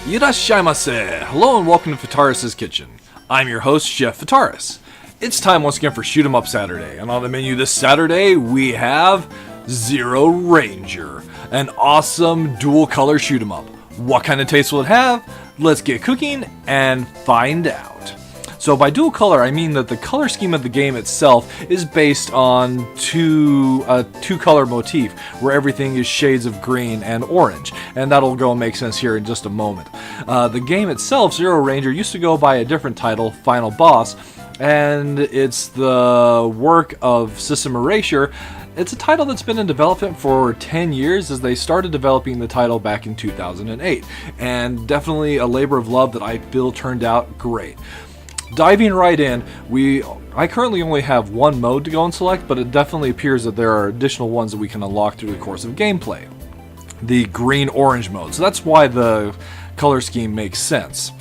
Irashaimase! Hello and welcome to Fitaurus Kitchen. I'm your host, Chef Fitaurus. It's time once again for Shoot 'em Up Saturday, and on the menu this Saturday we have ZeroRanger, an awesome dual color shoot 'em up. What kind of taste will it have? Let's get cooking and find out. So by dual color, I mean that the color scheme of the game itself is based on two color motif, where everything is shades of green and orange, and that'll go and make sense here in just a moment. The game itself, ZeroRanger, used to go by a different title, Final Boss, and it's the work of System Erasure. It's a title that's been in development for 10 years as they started developing the title back in 2008, and definitely a labor of love that I feel turned out great. Diving right in, I currently only have one mode to go and select, but it definitely appears that there are additional ones that we can unlock through the course of gameplay. The green-orange mode, so that's why the color scheme makes sense.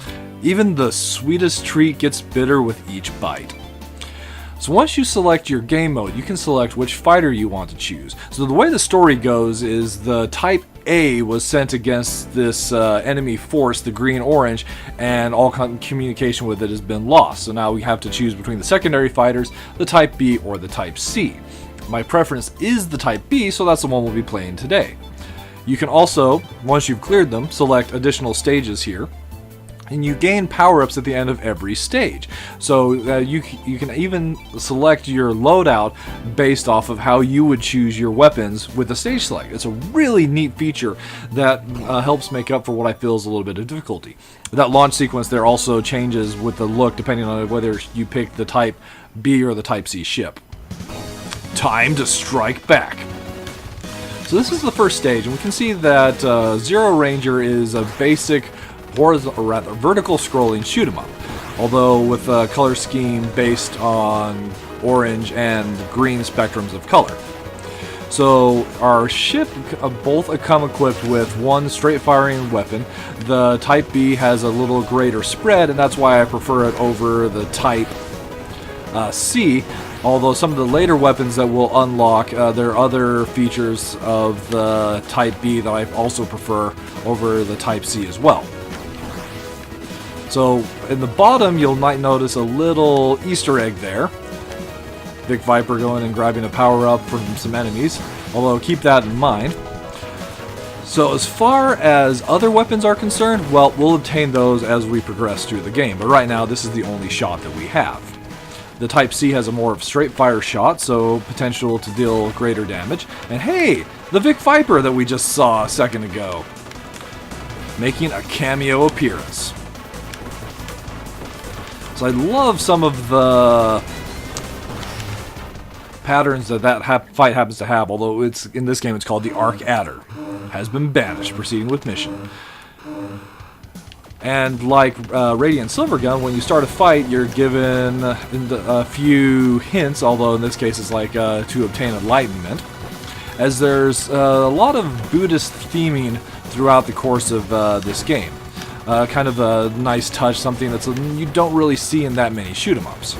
Even the sweetest treat gets bitter with each bite. So once you select your game mode, you can select which fighter you want to choose. So the way the story goes is the Type A was sent against this enemy force, the green-orange, and all communication with it has been lost. So now we have to choose between the secondary fighters, the Type B or the Type C. My preference is the Type B, so that's the one we'll be playing today. You can also, once you've cleared them, select additional stages here. And you gain power-ups at the end of every stage. So you can even select your loadout based off of how you would choose your weapons with the stage select. It's a really neat feature that helps make up for what I feel is a little bit of difficulty. That launch sequence there also changes with the look depending on whether you pick the Type B or the Type C ship. Time to strike back. So this is the first stage, and we can see that ZeroRanger is a basic vertical scrolling shoot 'em up, although with a color scheme based on orange and green spectrums of color. So our ship both come equipped with one straight firing weapon. The Type B has a little greater spread, and that's why I prefer it over the Type C. Although some of the later weapons that we'll unlock, there are other features of the Type B that I also prefer over the Type C as well. So in the bottom, you might notice a little Easter egg there. Big Viper going and grabbing a power-up from some enemies, although keep that in mind. So as far as other weapons are concerned, well, we'll obtain those as we progress through the game, but right now this is the only shot that we have. The Type C has a more of straight fire shot, so potential to deal greater damage. And hey, the Big Viper that we just saw a second ago, making a cameo appearance. So I love some of the patterns that fight happens to have, although it's in this game it's called the Arc Adder. Has been banished, proceeding with mission. And like Radiant Silvergun, when you start a fight, you're given a few hints, although in this case it's like to obtain enlightenment, as there's a lot of Buddhist theming throughout the course of this game. Kind of a nice touch, something that's you don't really see in that many shoot 'em ups.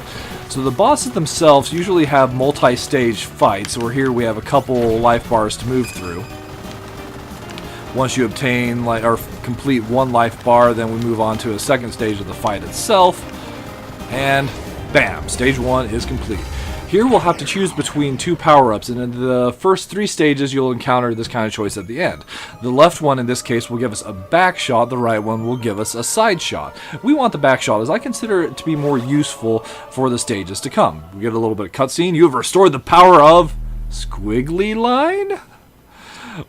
So the bosses themselves usually have multi-stage fights, where here we have a couple life bars to move through. Once you obtain or complete one life bar, then we move on to a second stage of the fight itself, and bam, stage 1 is complete. Here we'll have to choose between two power-ups, and in the first 3 stages you'll encounter this kind of choice at the end. The left one in this case will give us a back shot, the right one will give us a side shot. We want the back shot as I consider it to be more useful for the stages to come. We get a little bit of cutscene. You have restored the power of squiggly line?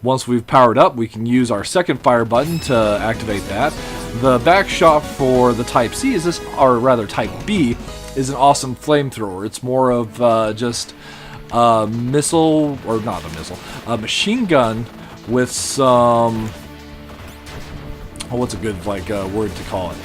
Once we've powered up, we can use our second fire button to activate that. The back shot for the Type C is Type B, is an awesome flamethrower. It's more of just a missile, or not a missile, a machine gun with some, what's a good word to call it?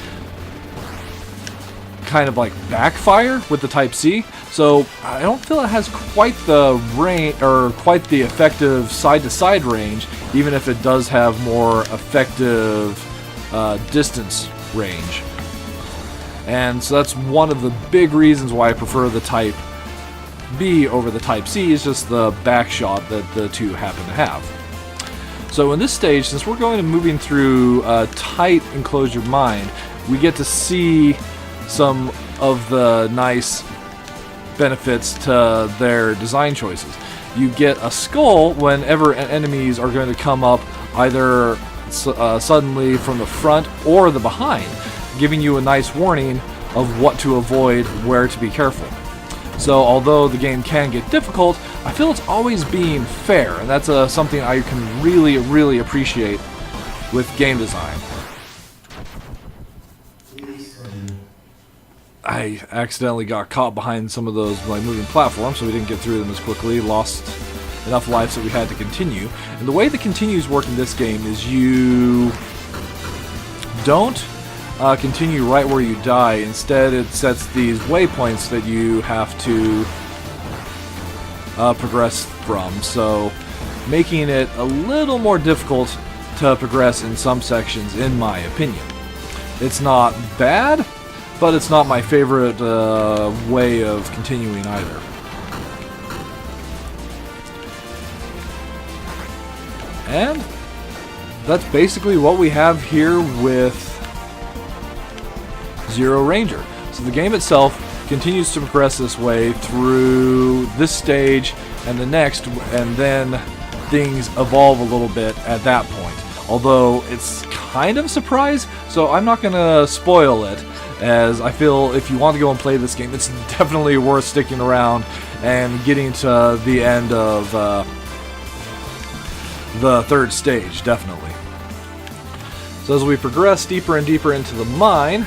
Kind of like backfire with the Type C. So I don't feel it has quite the range, or quite the effective side-to-side range, even if it does have more effective distance range. And so that's one of the big reasons why I prefer the Type B over the Type C, is just the back shot that the two happen to have. So in this stage, since we're going to moving through a tight enclosure mine, we get to see some of the nice benefits to their design choices. You get a skull whenever enemies are going to come up either suddenly from the front or the behind, giving you a nice warning of what to avoid, where to be careful. So although the game can get difficult, I feel it's always being fair, and that's something I can really appreciate with game design. I accidentally got caught behind some of those moving platforms, so we didn't get through them as quickly, lost enough lives that we had to continue. And the way the continues work in this game is you don't continue right where you die. Instead, it sets these waypoints that you have to progress from, so making it a little more difficult to progress in some sections, in my opinion. It's not bad, but it's not my favorite way of continuing either. And that's basically what we have here with ZeroRanger. So the game itself continues to progress this way through this stage and the next, and then things evolve a little bit at that point. Although it's kind of a surprise, so I'm not going to spoil it, as I feel if you want to go and play this game, it's definitely worth sticking around and getting to the end of the third stage, definitely. So as we progress deeper and deeper into the mine,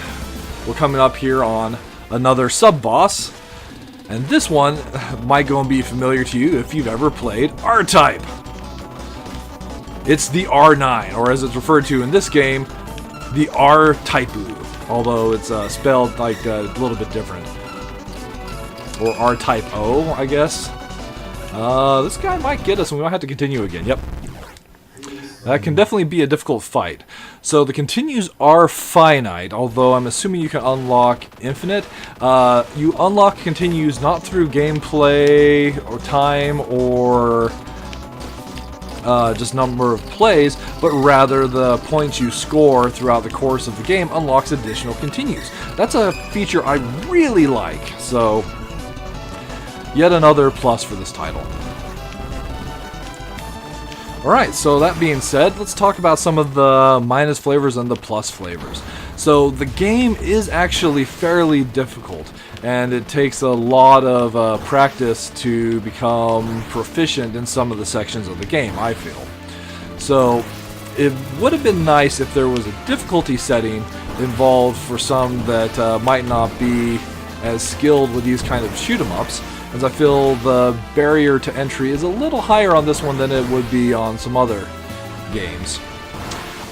we're coming up here on another sub-boss, and this one might go and be familiar to you if you've ever played R-Type. It's the R9, or as it's referred to in this game, the R-Typeu, although it's spelled like a little bit different. Or R-Type-O, I guess. This guy might get us, and we might have to continue again. Yep. That can definitely be a difficult fight. So the continues are finite, although I'm assuming you can unlock infinite. You unlock continues not through gameplay or time or just number of plays, but rather the points you score throughout the course of the game unlocks additional continues. That's a feature I really like, so yet another plus for this title. Alright, so that being said, let's talk about some of the minus flavors and the plus flavors. So the game is actually fairly difficult, and it takes a lot of practice to become proficient in some of the sections of the game, I feel. So it would have been nice if there was a difficulty setting involved for some that might not be as skilled with these kind of shoot-em-ups, as I feel the barrier to entry is a little higher on this one than it would be on some other games.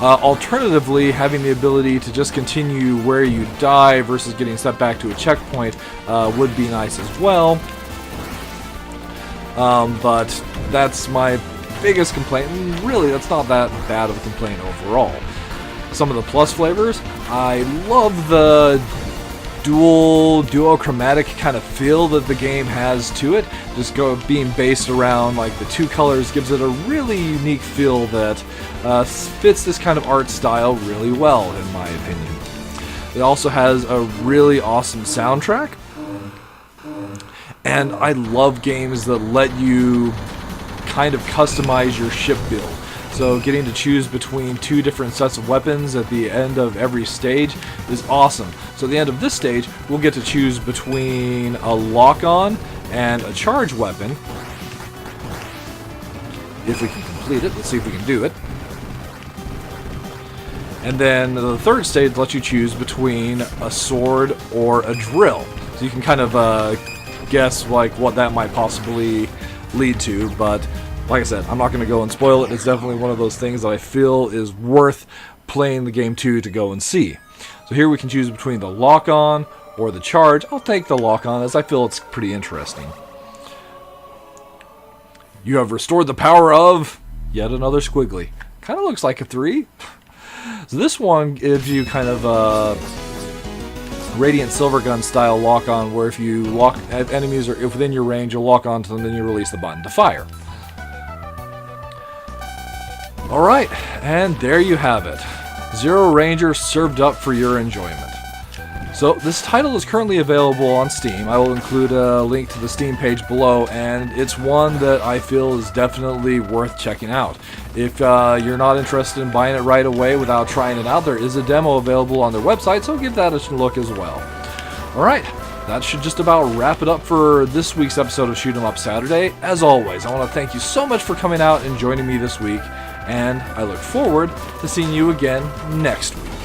Alternatively, having the ability to just continue where you die versus getting sent back to a checkpoint would be nice as well. But that's my biggest complaint, and really that's not that bad of a complaint overall. Some of the plus flavors, I love the duochromatic kind of feel that the game has to it. Just being based around like the two colors gives it a really unique feel that fits this kind of art style really well, in my opinion. It also has a really awesome soundtrack, and I love games that let you kind of customize your ship build. So getting to choose between two different sets of weapons at the end of every stage is awesome. So at the end of this stage, we'll get to choose between a lock-on and a charge weapon. If we can complete it, let's see if we can do it. And then the third stage lets you choose between a sword or a drill. So you can kind of guess like what that might possibly lead to, but like I said, I'm not going to go and spoil it. It's definitely one of those things that I feel is worth playing the game to go and see. So here we can choose between the lock-on or the charge. I'll take the lock-on, as I feel it's pretty interesting. You have restored the power of yet another squiggly. Kind of looks like a 3. So this one gives you kind of a Radiant Silvergun style lock-on, where if you lock if enemies are within your range, you'll lock onto them, then you release the button to fire. Alright, and there you have it. ZeroRanger served up for your enjoyment. So this title is currently available on Steam. I will include a link to the Steam page below, and it's one that I feel is definitely worth checking out. If you're not interested in buying it right away without trying it out, there is a demo available on their website, so give that a look as well. Alright, that should just about wrap it up for this week's episode of Shoot 'em Up Saturday. As always, I want to thank you so much for coming out and joining me this week, and I look forward to seeing you again next week.